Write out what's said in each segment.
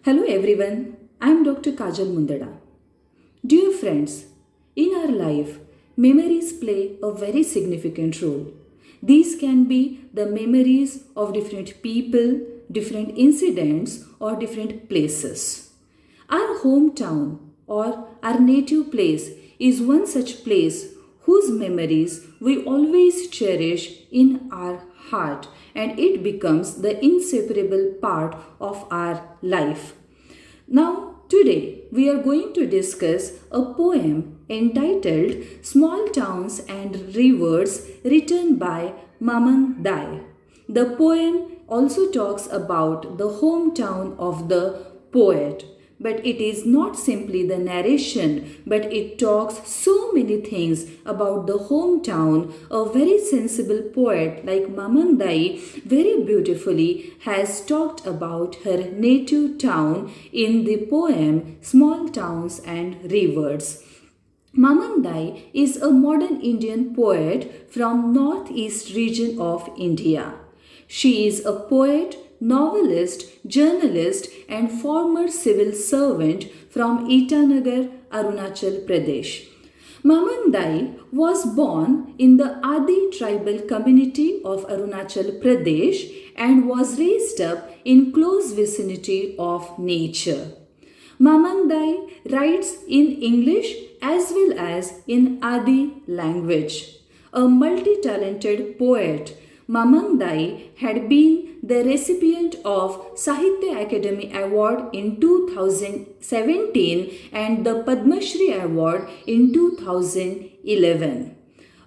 Hello everyone, I am Dr. Kajal Mundada. Dear friends, in our life, memories play a very significant role. These can be the memories of different people, different incidents, or different places. Our hometown or our native place is one such place whose memories we always cherish in our heart, and it becomes the inseparable part of our life. Now, today we are going to discuss a poem entitled Small Towns and Rivers, written by Mamang Dai. The poem also talks about the hometown of the poet, but it is not simply the narration, but it talks so many things about the hometown. A very sensible poet like Mamang Dai very beautifully has talked about her native town in the poem Small Towns and Rivers. Mamang Dai is a modern Indian poet from northeast region of India. She is a poet, novelist, journalist and former civil servant from Itanagar, Arunachal Pradesh. Mamang Dai was born in the Adi tribal community of Arunachal Pradesh and was raised up in close vicinity of nature. Mamang Dai writes in English as well as in Adi language. A multi-talented poet, Mamang Dai had been the recipient of Sahitya Akademi Award in 2017 and the Padma Shri Award in 2011.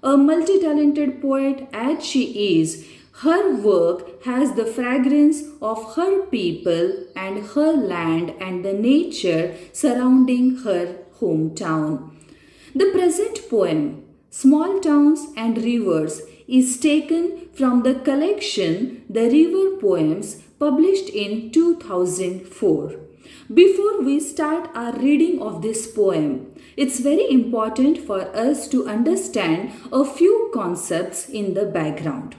A multi-talented poet as she is, her work has the fragrance of her people and her land and the nature surrounding her hometown. The present poem, Small Towns and Rivers, is taken from the collection The River Poems published in 2004. Before we start our reading of this poem, it's very important for us to understand a few concepts in the background.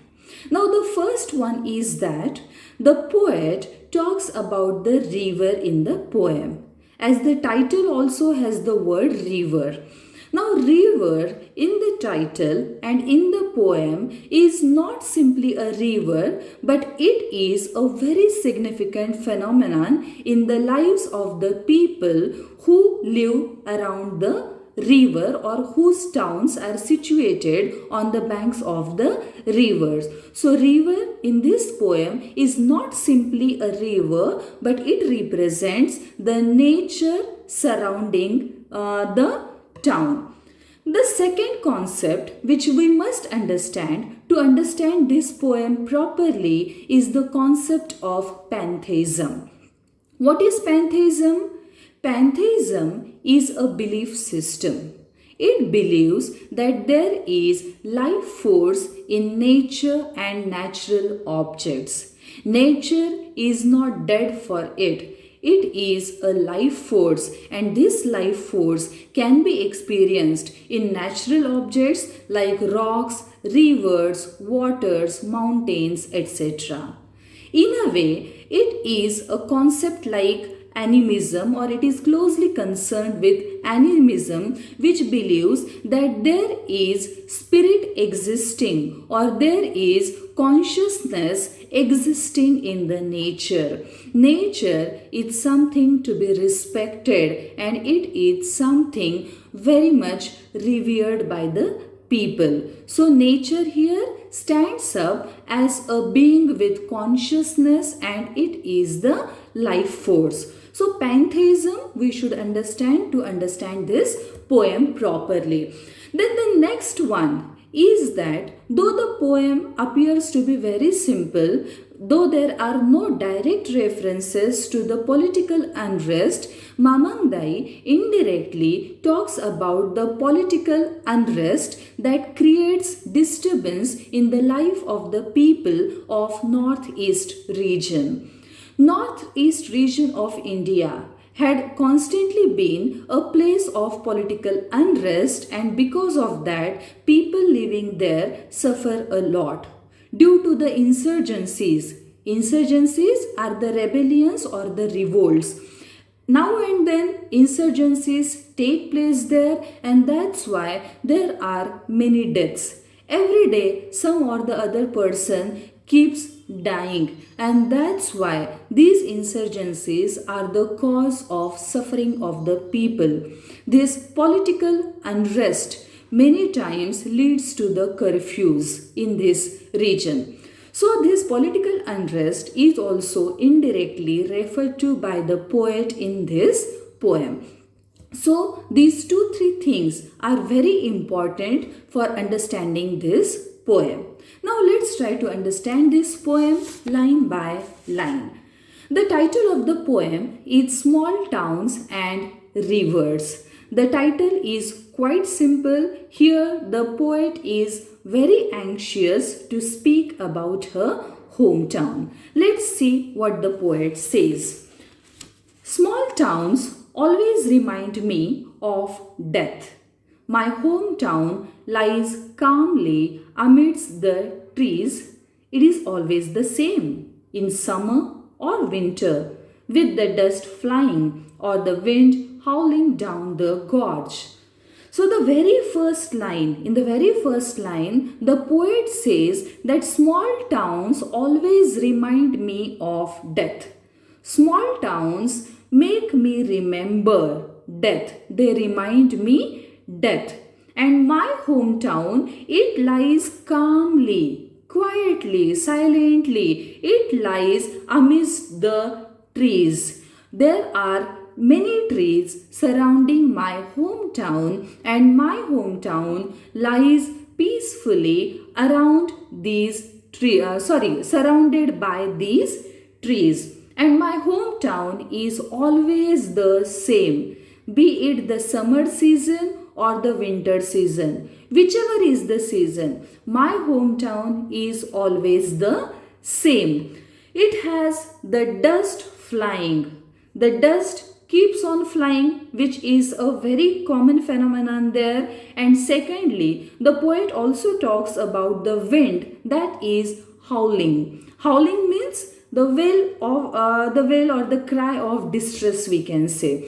Now, the first one is that the poet talks about the river in the poem, as the title also has the word river. Now, river in the title and in the poem is not simply a river, but it is a very significant phenomenon in the lives of the people who live around the river or whose towns are situated on the banks of the rivers. So river in this poem is not simply a river, but it represents the nature surrounding the town. The second concept which we must understand to understand this poem properly is the concept of pantheism. What is pantheism? Pantheism is a belief system. It believes that there is life force in nature and natural objects. Nature is not dead for it. It is a life force, and this life force can be experienced in natural objects like rocks, rivers, waters, mountains, etc. In a way, it is a concept like animism, or it is closely concerned with animism, which believes that there is spirit existing or there is consciousness existing in the nature. Nature is something to be respected and it is something very much revered by the people. So nature here stands up as a being with consciousness and it is the life force. So pantheism we should understand to understand this poem properly. Then the next one is that though the poem appears to be very simple, though there are no direct references to the political unrest, Mamang Dai indirectly talks about the political unrest that creates disturbance in the life of the people of Northeast region. Northeast region of India had constantly been a place of political unrest, and because of that people living there suffer a lot due to the insurgencies Insurgencies are the rebellions or the revolts. Now and then insurgencies take place there, and that's why there are many deaths. Every day some or the other person keeps dying, and that's why these insurgencies are the cause of suffering of the people. This political unrest many times leads to the curfews in this region. So, this political unrest is also indirectly referred to by the poet in this poem. So, these two, three things are very important for understanding this poem. Now, let's try to understand this poem line by line. The title of the poem is Small Towns and Rivers. The title is quite simple. Here, the poet is very anxious to speak about her hometown. Let's see what the poet says. Small towns always remind me of death. My hometown lies calmly amidst the trees. It is always the same in summer or winter, with the dust flying or the wind howling down the gorge. So in the very first line, the poet says that small towns always remind me of death. Small towns make me remember death. They remind me death. And my hometown, it lies calmly, quietly, silently. It lies amidst the trees. There are many trees surrounding my hometown, and my hometown lies peacefully around these surrounded by these trees. And my hometown is always the same, be it the summer season or the winter season. Whichever is the season, my hometown is always the same. It has the dust flying. The dust keeps on flying, which is a very common phenomenon there. And secondly, the poet also talks about the wind that is howling. Howling means the wail or the cry of distress, we can say.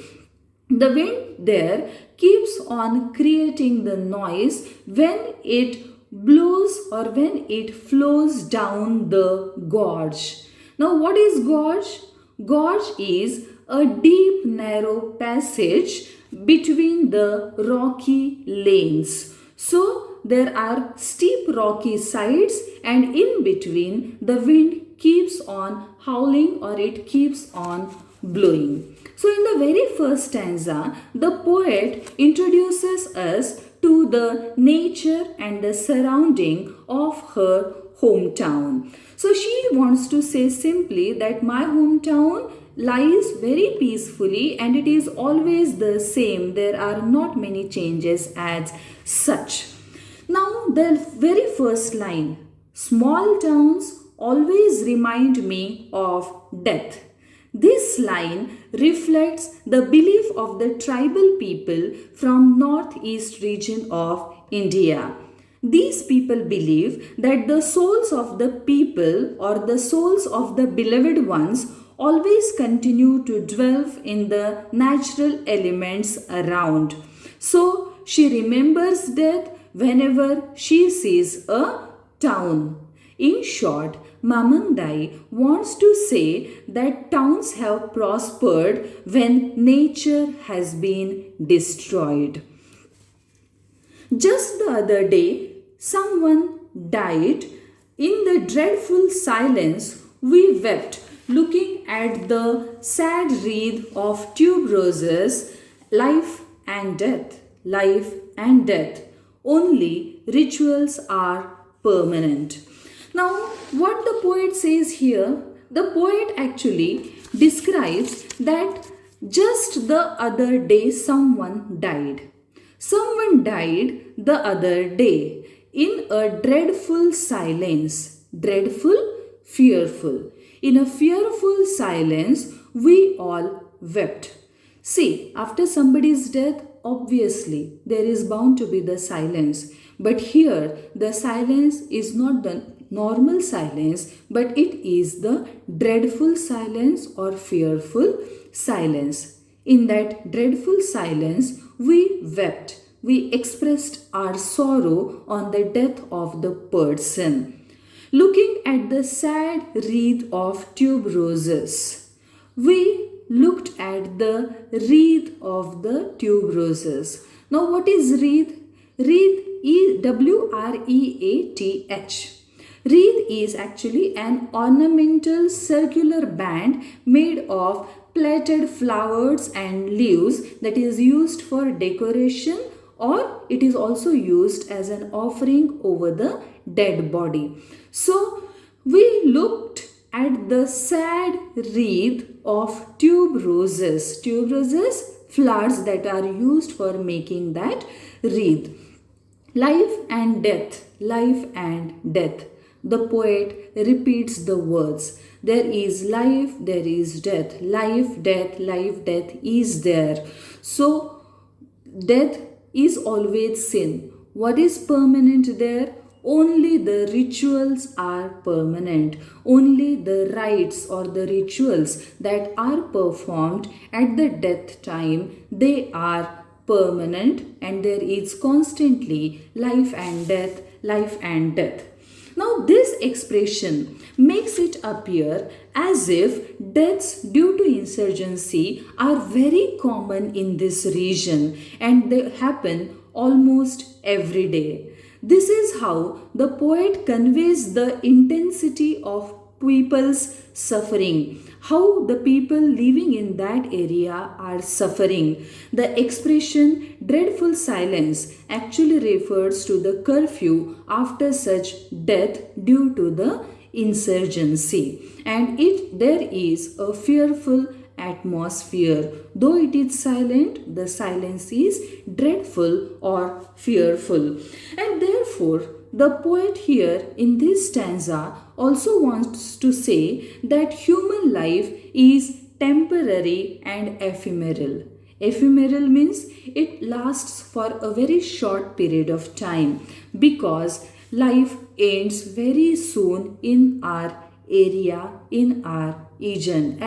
The wind there keeps on creating the noise when it blows or when it flows down the gorge. Now, what is gorge? Gorge is a deep narrow passage between the rocky lanes. So there are steep rocky sides, and in between the wind keeps on howling or it keeps on blowing. So in the very first stanza, the poet introduces us to the nature and the surrounding of her hometown. So she wants to say simply that my hometown lies very peacefully and it is always the same. There are not many changes as such. Now the very first line, small towns always remind me of death. This line reflects the belief of the tribal people from northeast region of India. These people believe that the souls of the people or the souls of the beloved ones always continue to dwell in the natural elements around. So she remembers death whenever she sees a town. In short, Mamang Dai wants to say that towns have prospered when nature has been destroyed. Just the other day, someone died. In the dreadful silence, we wept, looking at the sad wreath of tuberoses, life and death, life and death. Only rituals are permanent. Now, what the poet says here, the poet actually describes that just the other day someone died. Someone died the other day in a dreadful silence. Dreadful, fearful. In a fearful silence, we all wept. See, after somebody's death, obviously there is bound to be the silence. But here, the silence is not normal silence, but it is the dreadful silence or fearful silence. In that dreadful silence, we wept. We expressed our sorrow on the death of the person. Looking at the sad wreath of tuberoses, we looked at the wreath of the tuberoses. Now, what is wreath? Wreath is W-R-E-A-T-H. Wreath is actually an ornamental circular band made of plaited flowers and leaves that is used for decoration, or it is also used as an offering over the dead body. So, we looked at the sad wreath of tuberoses. Tuberoses, flowers that are used for making that wreath. Life and death, life and death. The poet repeats the words. There is life, there is death. Life, death is there. So, death is always sin. What is permanent there? Only the rituals are permanent. Only the rites or the rituals that are performed at the death time, they are permanent, and there is constantly life and death, life and death. Now, this expression makes it appear as if deaths due to insurgency are very common in this region and they happen almost every day. This is how the poet conveys the intensity of people's suffering, how the people living in that area are suffering. The expression dreadful silence actually refers to the curfew after such death due to the insurgency, and there is a fearful atmosphere. Though it is silent, the silence is dreadful or fearful. And therefore, the poet here in this stanza also wants to say that human life is temporary and ephemeral. Ephemeral means it lasts for a very short period of time, because life ends very soon in our area, in our region,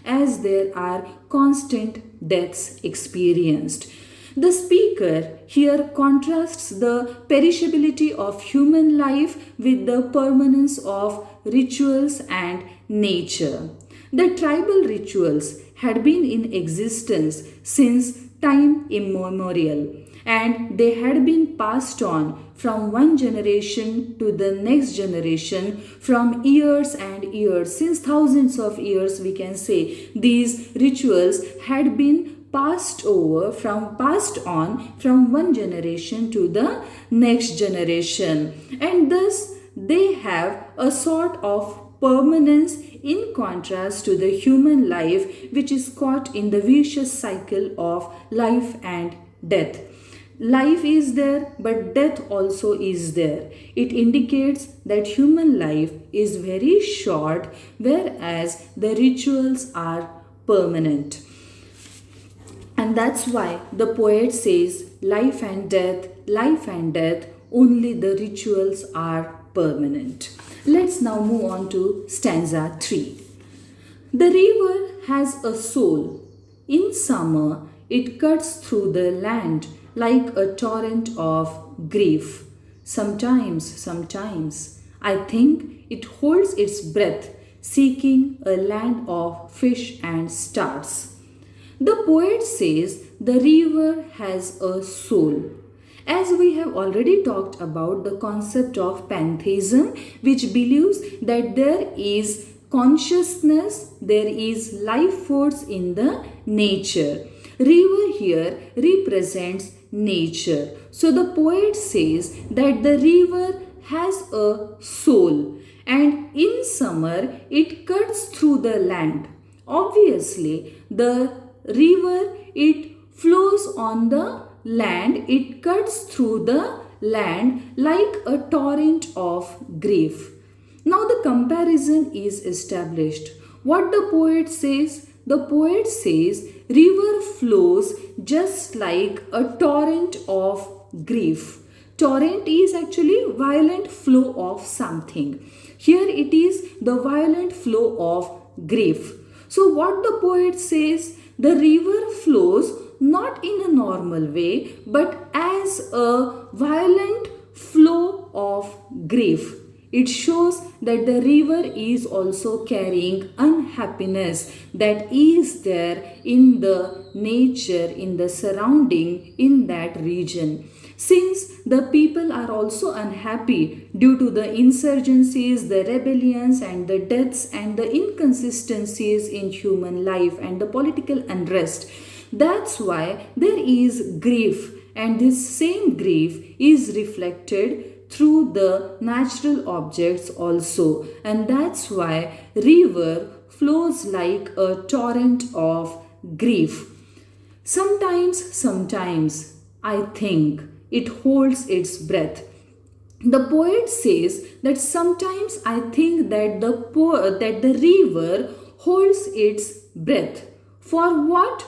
as there are constant deaths experienced. The speaker here contrasts the perishability of human life with the permanence of rituals and nature. The tribal rituals had been in existence since time immemorial, and they had been passed on from one generation to the next generation from years and years. Since thousands of years, we can say these rituals had been passed on from one generation to the next generation, and thus they have a sort of permanence in contrast to the human life, which is caught in the vicious cycle of life and death. Life is there, but death also is there. It indicates that human life is very short, whereas the rituals are permanent. And that's why the poet says life and death, only the rituals are permanent. Let's now move on to stanza 3. The river has a soul. In summer, it cuts through the land like a torrent of grief. Sometimes, I think it holds its breath, seeking a land of fish and stars. The poet says the river has a soul. As we have already talked about the concept of pantheism, which believes that there is consciousness, there is life force in the nature. River here represents nature. So the poet says that the river has a soul, and in summer it cuts through the land. Obviously, the river, it flows on the land, it cuts through the land like a torrent of grief. Now the comparison is established. What the poet says? The poet says river flows just like a torrent of grief. Torrent is actually violent flow of something. Here it is the violent flow of grief. So what the poet says, the river flows not in a normal way but as a violent flow of grief. It shows that the river is also carrying unhappiness that is there in the nature, in the surrounding, in that region. Since the people are also unhappy due to the insurgencies, the rebellions, and the deaths, and the inconsistencies in human life, and the political unrest, that's why there is grief, and this same grief is reflected through the natural objects also, and that's why river flows like a torrent of grief. Sometimes I think it holds its breath. The poet says that sometimes I think that the river holds its breath. For what?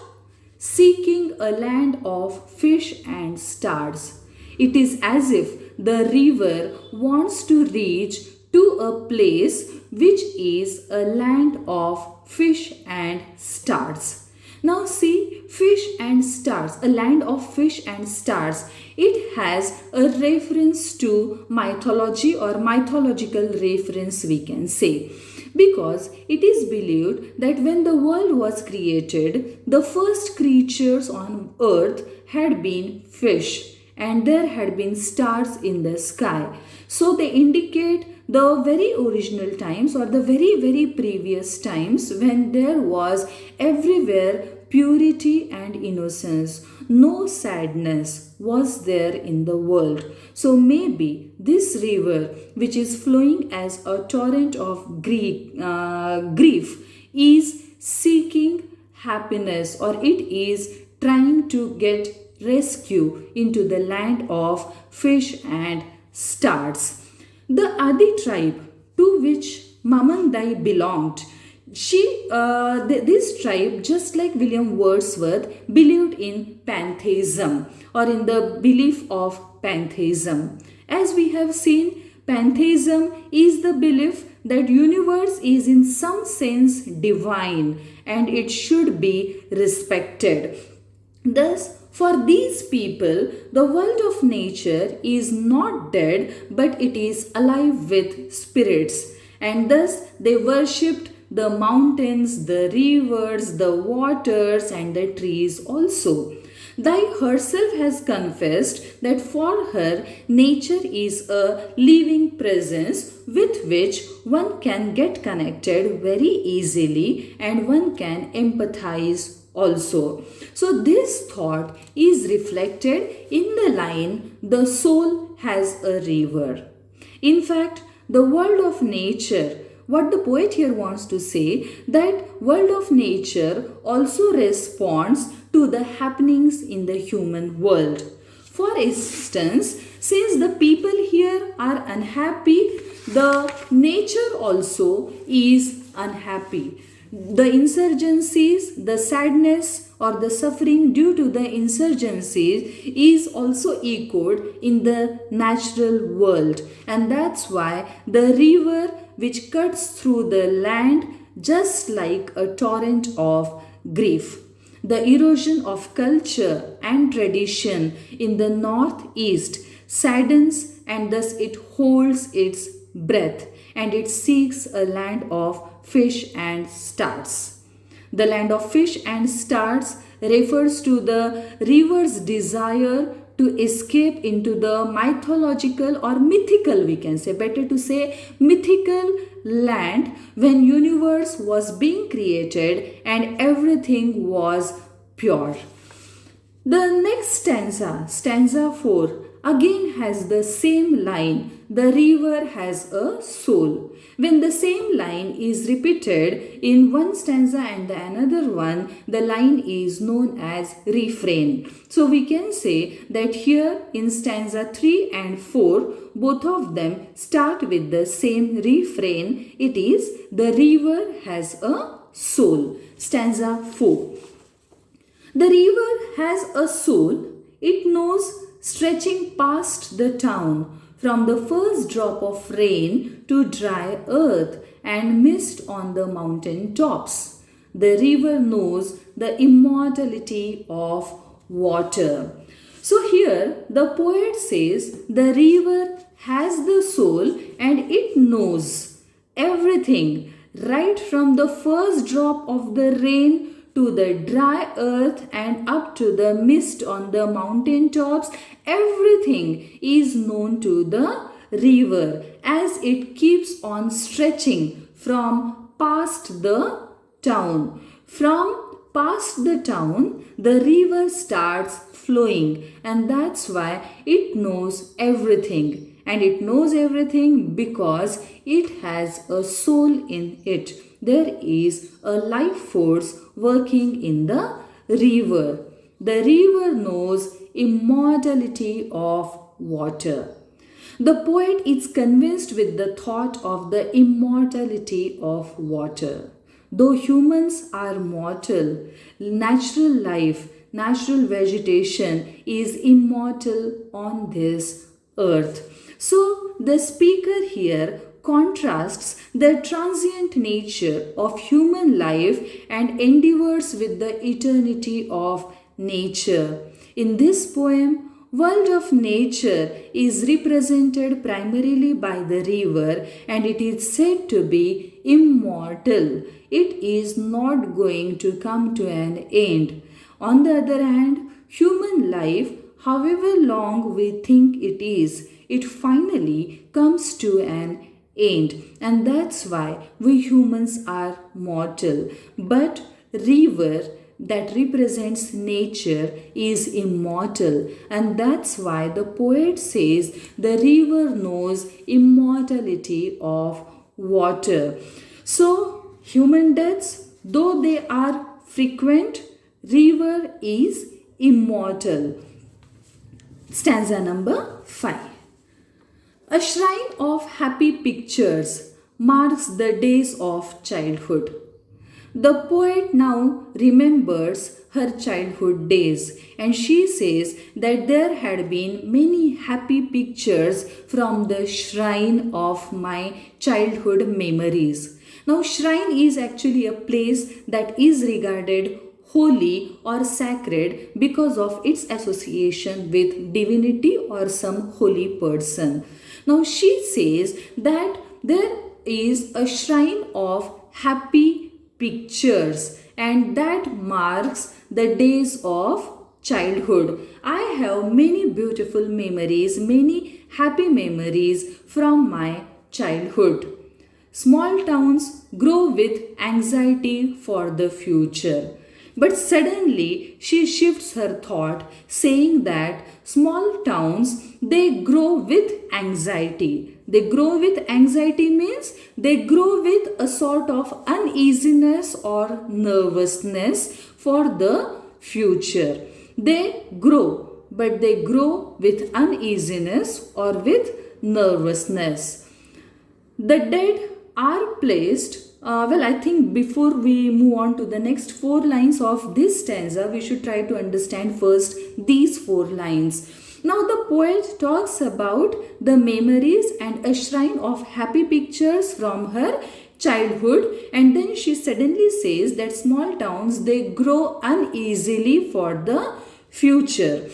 Seeking a land of fish and stars. It is as if the river wants to reach to a place which is a land of fish and stars. Now see, fish and stars, a land of fish and stars. It has a reference to mythology or mythological reference, we can say. Because it is believed that when the world was created, the first creatures on earth had been fish and there had been stars in the sky. So they indicate the very original times or the very previous times when there was everywhere purity and innocence. No sadness was there in the world. So maybe this river, which is flowing as a torrent of grief, is seeking happiness, or it is trying to get rescue into the land of fish and stars. The Adi tribe to which Mamandai belonged, this tribe, just like William Wordsworth, believed in pantheism or in the belief of pantheism. As we have seen, pantheism is the belief that universe is in some sense divine and it should be respected. Thus, for these people, the world of nature is not dead but it is alive with spirits, and thus they worshipped the mountains, the rivers, the waters, and the trees also. Dai herself has confessed that for her, nature is a living presence with which one can get connected very easily and one can empathize also. So this thought is reflected in the line, the soul has a river. In fact, the world of nature, what the poet here wants to say, that world of nature also responds to the happenings in the human world. For instance, since the people here are unhappy, the nature also is unhappy. The insurgencies, the sadness or the suffering due to the insurgencies is also echoed in the natural world, and that's why the river which cuts through the land just like a torrent of grief. The erosion of culture and tradition in the northeast saddens, and thus it holds its breath and it seeks a land of fish and stars. The land of fish and stars refers to the river's desire to escape into the mythological or mythical, we can say, better to say mythical land when universe was being created and everything was pure. The next stanza, stanza 4, again has the same line, the river has a soul. When the same line is repeated in one stanza and the another one, the line is known as refrain. So we can say that here in stanza 3 and 4, both of them start with the same refrain. It is the river has a soul. Stanza 4. The river has a soul. It knows stretching past the town, from the first drop of rain to dry earth and mist on the mountain tops. The river knows the immortality of water. So here the poet says the river has the soul and it knows everything, right from the first drop of the rain to the dry earth and up to the mist on the mountain tops. Everything is known to the river as it keeps on stretching from past the town. From past the town, the river starts flowing, and that's why it knows everything. And it knows everything because it has a soul in it. There is a life force working in the river. The river knows immortality of water. The poet is convinced with the thought of the immortality of water. Though humans are mortal, natural life, natural vegetation is immortal on this earth. So the speaker here contrasts the transient nature of human life and endeavors with the eternity of nature. In this poem, world of nature is represented primarily by the river, and it is said to be immortal. It is not going to come to an end. On the other hand, human life, however long we think it is, it finally comes to an end, and that's why we humans are mortal. But river that represents nature is immortal, and that's why the poet says the river knows immortality of water. So human deaths, though they are frequent, river is immortal. Stanza number 5. A shrine of happy pictures marks the days of childhood. The poet now remembers her childhood days, and she says that there had been many happy pictures from the shrine of my childhood memories. Now, shrine is actually a place that is regarded holy or sacred because of its association with divinity or some holy person. Now she says that there is a shrine of happy pictures, and that marks the days of childhood. I have many beautiful memories, many happy memories from my childhood. Small towns grow with anxiety for the future. But suddenly she shifts her thought, saying that small towns, they grow with anxiety. They grow with anxiety means they grow with a sort of uneasiness or nervousness for the future. They grow, but they grow with uneasiness or with nervousness. The dead are placed. I think before we move on to the next 4 lines of this stanza, we should try to understand first these 4 lines. Now the poet talks about the memories and a shrine of happy pictures from her childhood, and then she suddenly says that small towns, they grow uneasily for the future.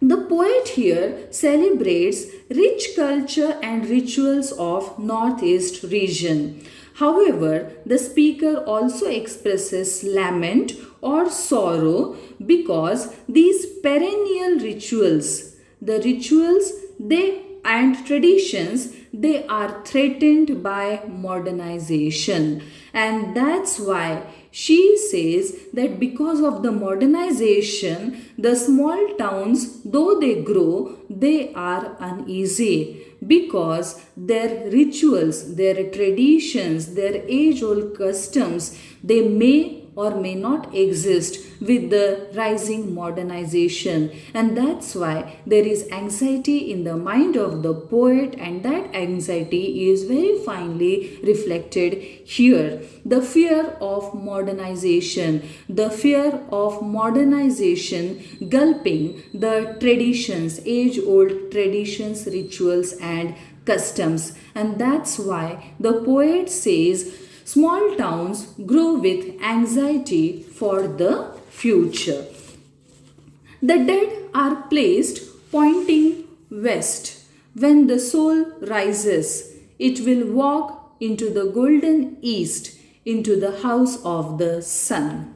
The poet here celebrates rich culture and rituals of Northeast region. However, the speaker also expresses lament or sorrow because these perennial rituals, the rituals and traditions, they are threatened by modernization. And that's why she says that because of the modernization, the small towns, though they grow, they are uneasy because their rituals, their traditions, their age-old customs, they may or may not exist with the rising modernization, and that's why there is anxiety in the mind of the poet, and that anxiety is very finely reflected here. The fear of modernization, the fear of modernization gulping the traditions, age old traditions, rituals, and customs. And that's why the poet says small towns grow with anxiety for the future. The dead are placed pointing west. When the soul rises, it will walk into the golden east, into the house of the sun.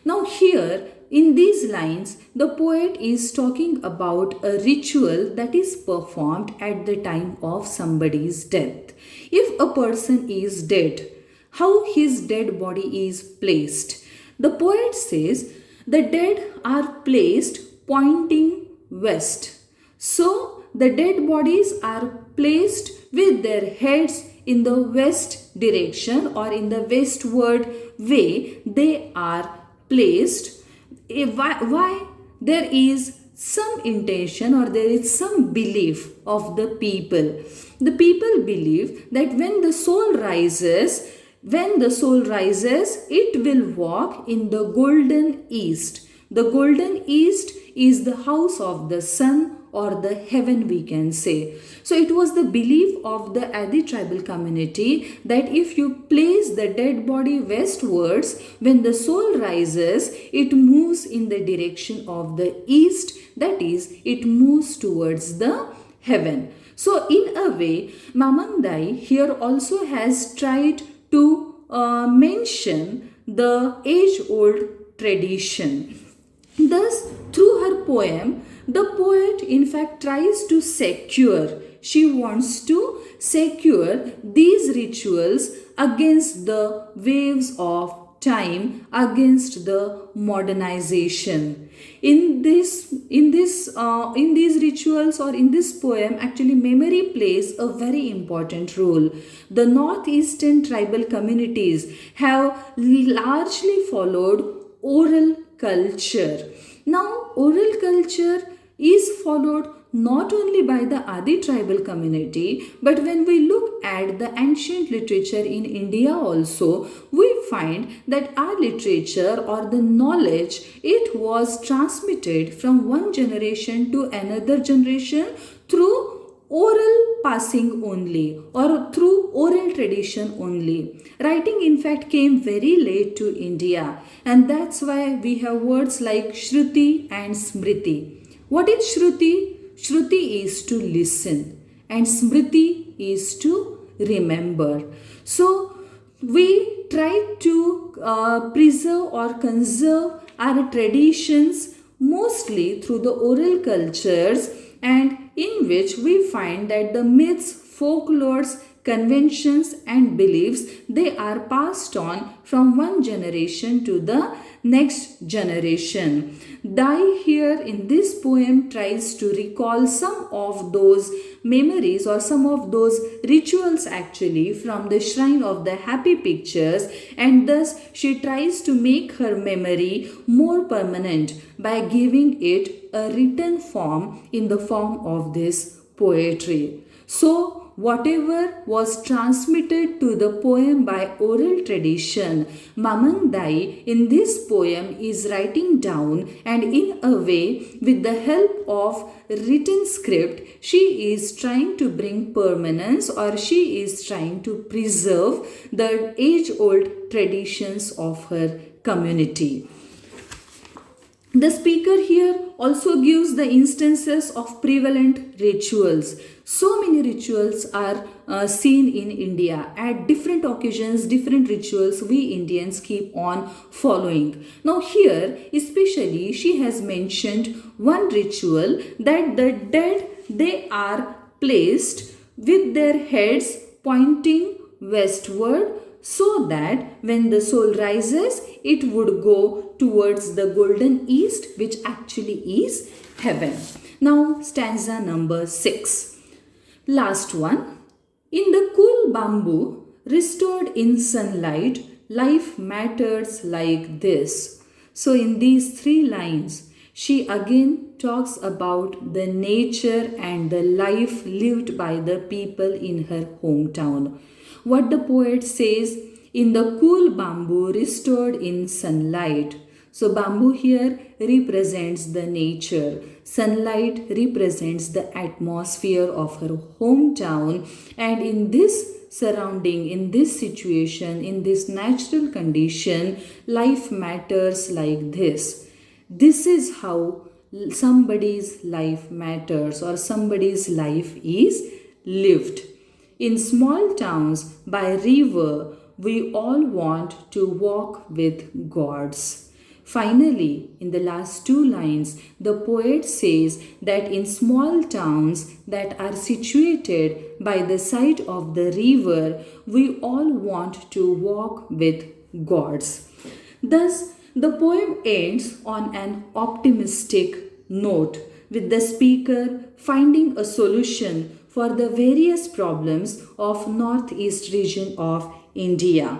Now, here in these lines, the poet is talking about a ritual that is performed at the time of somebody's death. If a person is dead, how his dead body is placed? The poet says the dead are placed pointing west. So, the dead bodies are placed with their heads in the west direction or in the westward way. They are placed. Why? There is some intention or there is some belief of the people. The people believe that when the soul rises, it will walk in the golden east. The golden east is the house of the sun or the heaven, we can say. So it was the belief of the Adi tribal community that if you place the dead body westwards, when the soul rises, it moves in the direction of the east, that is, it moves towards the heaven. So in a way, Mamang Dai here also has tried to mention the age-old tradition. Thus, through her poem, the poet in fact tries to she wants to secure these rituals against the waves of time, against the modernization. In these rituals or in this poem, actually memory plays a very important role. The northeastern tribal communities have largely followed oral culture. Now, oral culture is followed not only by the Adi tribal community, but when we look at the ancient literature in India also, we find that our literature or the knowledge, it was transmitted from one generation to another generation through oral passing only or through oral tradition only. Writing in fact came very late to India, and that's why we have words like Shruti and Smriti. What is Shruti? Shruti is to listen and Smriti is to remember. So we try to preserve or conserve our traditions mostly through the oral cultures, and in which we find that the myths, folklores, conventions and beliefs, they are passed on from one generation to the next generation. Dai here in this poem tries to recall some of those memories or some of those rituals actually from the shrine of the happy pictures, and thus she tries to make her memory more permanent by giving it a written form in the form of this poetry. So, whatever was transmitted to the poem by oral tradition, Mamang Dai in this poem is writing down, and in a way, with the help of written script, she is trying to bring permanence or she is trying to preserve the age-old traditions of her community. The speaker here also gives the instances of prevalent rituals. So many rituals are seen in India. At different occasions, different rituals we Indians keep on following. Now here, especially, she has mentioned one ritual that the dead, they are placed with their heads pointing westward, so that when the soul rises, it would go towards the golden east, which actually is heaven. Now, stanza number 6. Last one. In the cool bamboo, restored in sunlight, life matters like this. So, in these three lines, she again talks about the nature and the life lived by the people in her hometown. What the poet says, in the cool bamboo restored in sunlight. So, bamboo here represents the nature. Sunlight represents the atmosphere of her hometown. And in this surrounding, in this situation, in this natural condition, life matters like this. This is how somebody's life matters or somebody's life is lived. In small towns by river, we all want to walk with gods. Finally, in the last two lines, the poet says that in small towns that are situated by the side of the river, we all want to walk with gods. Thus, the poem ends on an optimistic note, with the speaker finding a solution for the various problems of northeast region of India.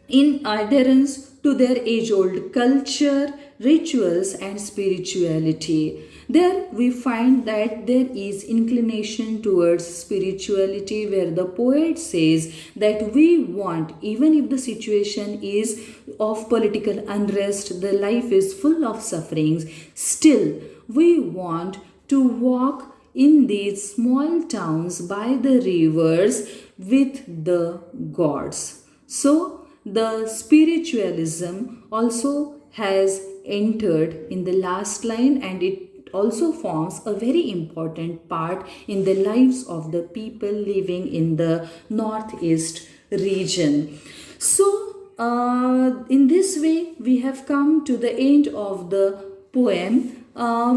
In adherence to their age-old culture, rituals and spirituality. There we find that there is inclination towards spirituality, where the poet says that we want, even if the situation is of political unrest, the life is full of sufferings, still we want to walk in these small towns by the rivers with the gods. So, the spiritualism also has entered in the last line, and it also forms a very important part in the lives of the people living in the northeast region. So, in this way, we have come to the end of the poem.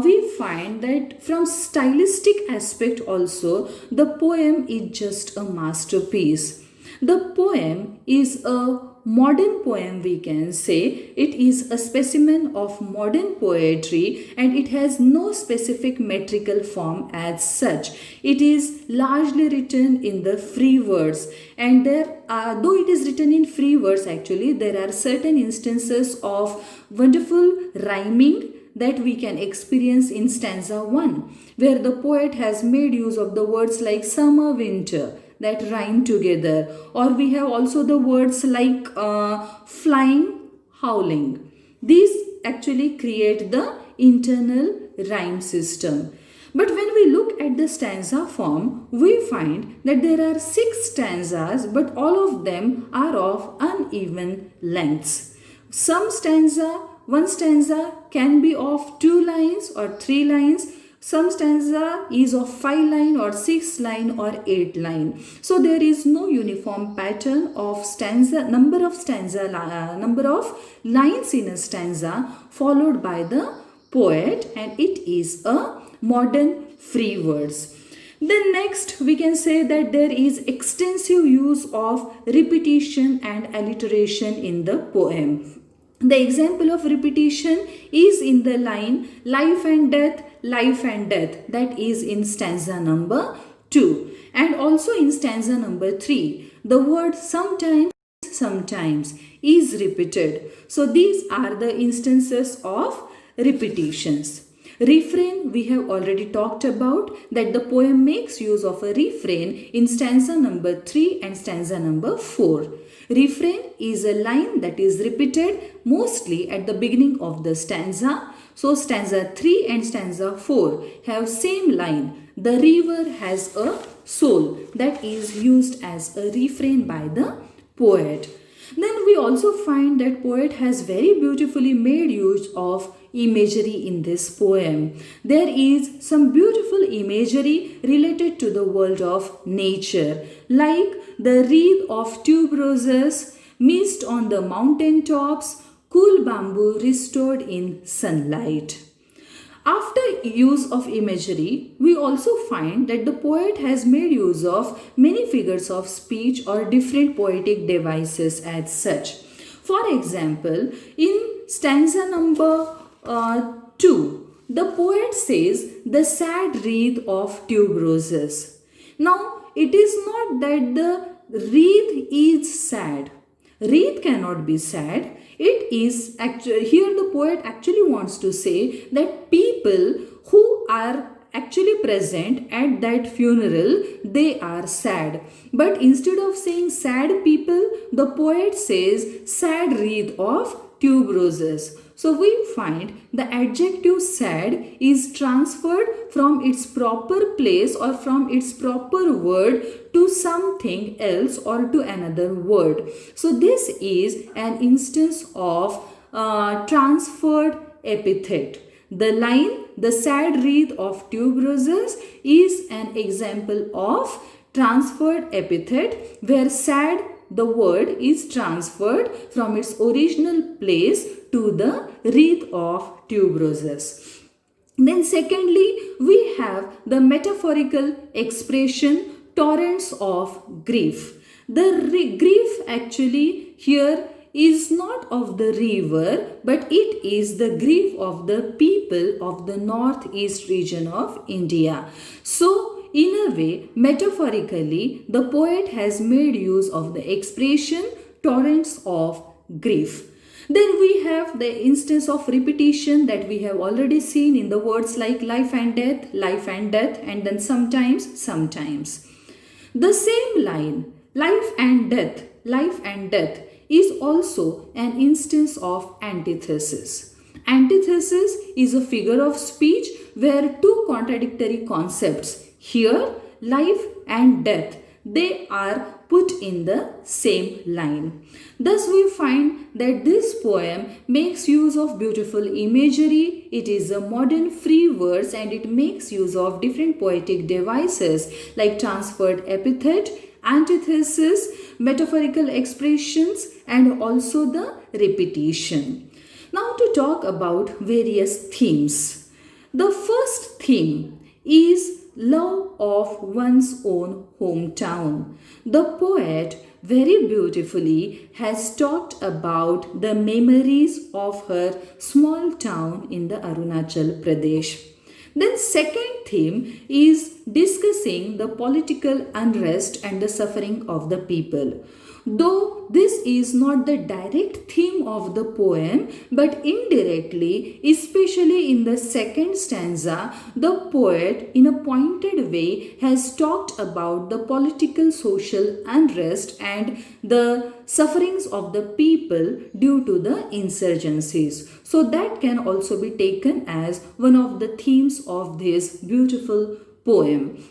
We find that from stylistic aspect also, the poem is just a masterpiece. The poem is a modern poem, we can say. It is a specimen of modern poetry and it has no specific metrical form as such. It is largely written in the free verse, and though it is written in free verse, actually there are certain instances of wonderful rhyming that we can experience in stanza 1, where the poet has made use of the words like summer, winter, that rhyme together, or we have also the words like flying, howling. These actually create the internal rhyme system. But when we look at the stanza form, we find that there are 6 stanzas, but all of them are of uneven lengths. One stanza can be of 2 lines or 3 lines. Some stanza is of 5 line or 6 line or 8 line. So there is no uniform pattern of number of lines in a stanza followed by the poet, and it is a modern free verse. Then next we can say that there is extensive use of repetition and alliteration in the poem. The example of repetition is in the line life and death, that is in stanza number 2, and also in stanza number 3 the word sometimes is repeated. So these are the instances of repetitions. Refrain, we have already talked about that the poem makes use of a refrain in stanza number 3 and stanza number 4. Refrain is a line that is repeated mostly at the beginning of the stanza. So stanza 3 and stanza 4 have same line. The river has a soul, that is used as a refrain by the poet. Then we also find that poet has very beautifully made use of imagery in this poem. There is some beautiful imagery related to the world of nature, like the wreath of tuberoses, mist on the mountain tops, cool bamboo restored in sunlight. After use of imagery, we also find that the poet has made use of many figures of speech or different poetic devices as such. For example, in stanza number 2, the poet says the sad wreath of tuberoses. Now, it is not that the wreath is sad. Wreath cannot be sad. It is actually, here the poet actually wants to say that people who are actually present at that funeral, they are sad. But instead of saying sad people, the poet says sad wreath of tuberoses. So we find the adjective sad is transferred from its proper place or from its proper word to something else or to another word. So this is an instance of transferred epithet. The line, the sad wreath of tuberoses, is an example of transferred epithet where sad, the word, is transferred from its original place to the wreath of tuberoses. Then secondly, we have the metaphorical expression torrents of grief. The grief actually here is not of the river, but it is the grief of the people of the northeast region of India. So, in a way, metaphorically, the poet has made use of the expression torrents of grief. Then we have the instance of repetition that we have already seen in the words like life and death, and then sometimes, sometimes. The same line, life and death, is also an instance of antithesis. Antithesis is a figure of speech where two contradictory concepts, here life and death, they are put in the same line. Thus we find that this poem makes use of beautiful imagery. It is a modern free verse and it makes use of different poetic devices like transferred epithet, antithesis, metaphorical expressions, and also the repetition. Now to talk about various themes. The first theme is love of one's own hometown. The poet very beautifully has talked about the memories of her small town in the Arunachal Pradesh. Then second theme is discussing the political unrest and the suffering of the people. Though this is not the direct theme of the poem, but indirectly, especially in the second stanza, the poet in a pointed way has talked about the political social unrest and the sufferings of the people due to the insurgencies. So that can also be taken as one of the themes of this beautiful poem.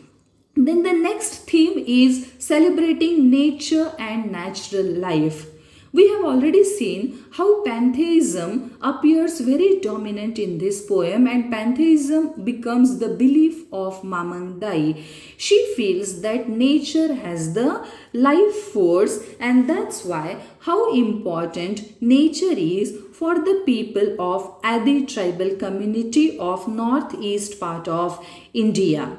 Then the next theme is celebrating nature and natural life. We have already seen how pantheism appears very dominant in this poem, and pantheism becomes the belief of Mamang Dai. She feels that nature has the life force, and that's why how important nature is for the people of Adi tribal community of northeast part of India.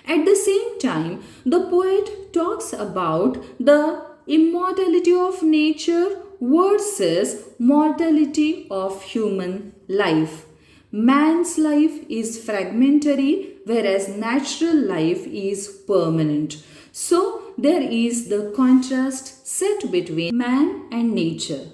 At the same time, the poet talks about the immortality of nature versus mortality of human life. Man's life is fragmentary, whereas natural life is permanent. So, there is the contrast set between man and nature.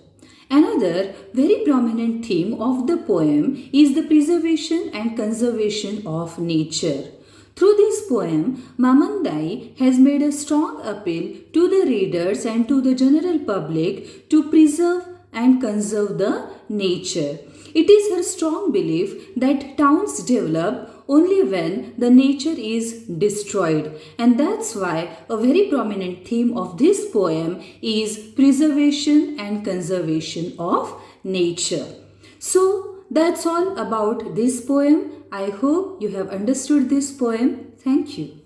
Another very prominent theme of the poem is the preservation and conservation of nature. Through this poem, Mamang Dai has made a strong appeal to the readers and to the general public to preserve and conserve the nature. It is her strong belief that towns develop only when the nature is destroyed, and that's why a very prominent theme of this poem is preservation and conservation of nature. So that's all about this poem. I hope you have understood this poem. Thank you.